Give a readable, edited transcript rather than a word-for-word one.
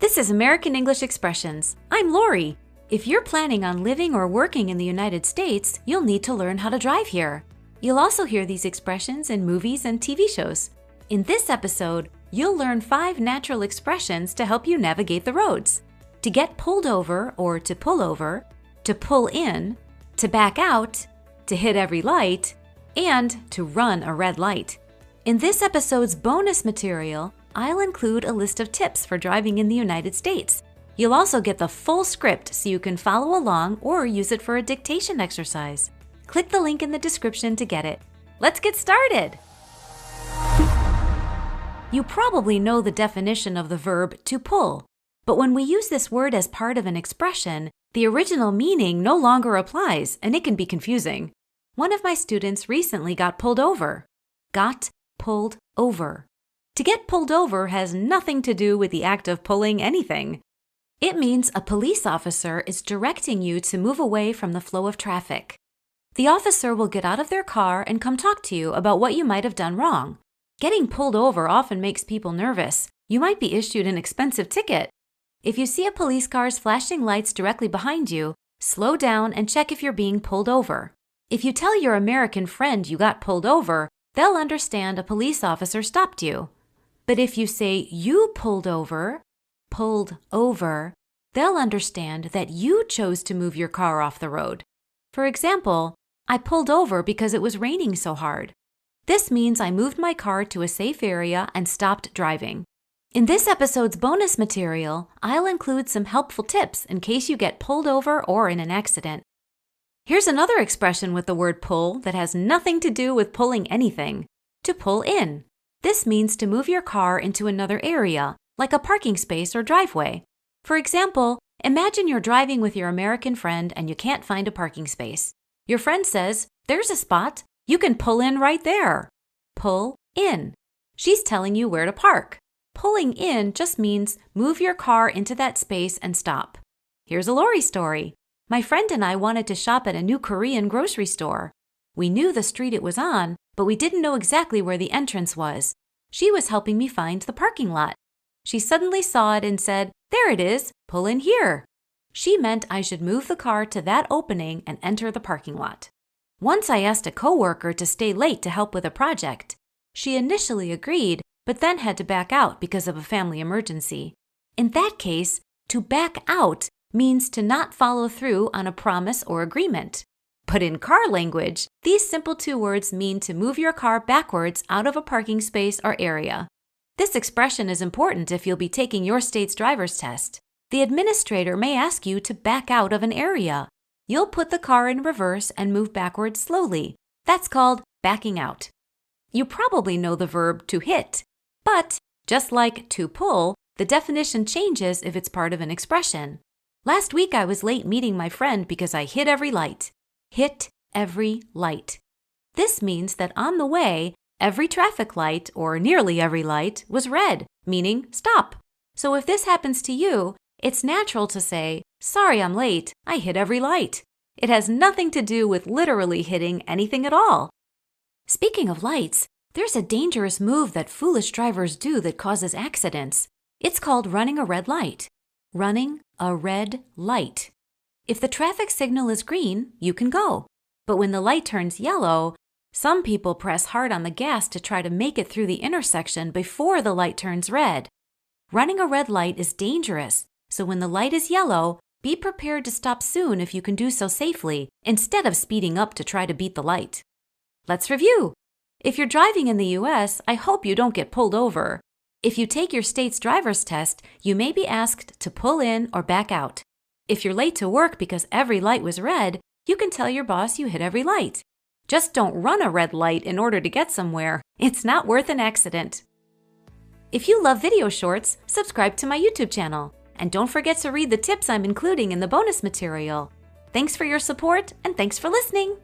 This is American English Expressions. I'm Lori. If you're planning on living or working in the United States, you'll need to learn how to drive here. You'll also hear these expressions in movies and TV shows. In this episode, you'll learn 5 natural expressions to help you navigate the roads. To get pulled over or to pull in, to back out, to hit every light, and to run a red light. In this episode's bonus material, I'll include a list of tips for driving in the United States. You'll also get the full script so you can follow along or use it for a dictation exercise. Click the link in the description to get it. Let's get started! You probably know the definition of the verb to pull, but when we use this word as part of an expression, the original meaning no longer applies and it can be confusing. One of my students recently got pulled over. Got pulled over. To get pulled over has nothing to do with the act of pulling anything. It means a police officer is directing you to move away from the flow of traffic. The officer will get out of their car and come talk to you about what you might have done wrong. Getting pulled over often makes people nervous. You might be issued an expensive ticket. If you see a police car's flashing lights directly behind you, slow down and check if you're being pulled over. If you tell your American friend you got pulled over, they'll understand a police officer stopped you. But if you say you pulled over, they'll understand that you chose to move your car off the road. For example, I pulled over because it was raining so hard. This means I moved my car to a safe area and stopped driving. In this episode's bonus material, I'll include some helpful tips in case you get pulled over or in an accident. Here's another expression with the word pull that has nothing to do with pulling anything. To pull in. This means to move your car into another area, like a parking space or driveway. For example, imagine you're driving with your American friend and you can't find a parking space. Your friend says, "There's a spot. You can pull in right there." Pull in. She's telling you where to park. Pulling in just means move your car into that space and stop. Here's a Lori story. My friend and I wanted to shop at a new Korean grocery store. We knew the street it was on, but we didn't know exactly where the entrance was. She was helping me find the parking lot. She suddenly saw it and said, "There it is, pull in here." She meant I should move the car to that opening and enter the parking lot. Once I asked a coworker to stay late to help with a project. She initially agreed, but then had to back out because of a family emergency. In that case, to back out means to not follow through on a promise or agreement. But in car language, these simple 2 words mean to move your car backwards out of a parking space or area. This expression is important if you'll be taking your state's driver's test. The administrator may ask you to back out of an area. You'll put the car in reverse and move backwards slowly. That's called backing out. You probably know the verb to hit, but just like to pull, the definition changes if it's part of an expression. Last week I was late meeting my friend because I hit every light. Hit every light. This means that on the way, every traffic light, or nearly every light, was red, meaning stop. So if this happens to you, it's natural to say, "Sorry I'm late, I hit every light." It has nothing to do with literally hitting anything at all. Speaking of lights, there's a dangerous move that foolish drivers do that causes accidents. It's called running a red light. Running a red light. If the traffic signal is green, you can go. But when the light turns yellow, some people press hard on the gas to try to make it through the intersection before the light turns red. Running a red light is dangerous, so when the light is yellow, be prepared to stop soon if you can do so safely, instead of speeding up to try to beat the light. Let's review. If you're driving in the US, I hope you don't get pulled over. If you take your state's driver's test, you may be asked to pull in or back out. If you're late to work because every light was red, you can tell your boss you hit every light. Just don't run a red light in order to get somewhere. It's not worth an accident. If you love video shorts, subscribe to my YouTube channel. And don't forget to read the tips I'm including in the bonus material. Thanks for your support and thanks for listening.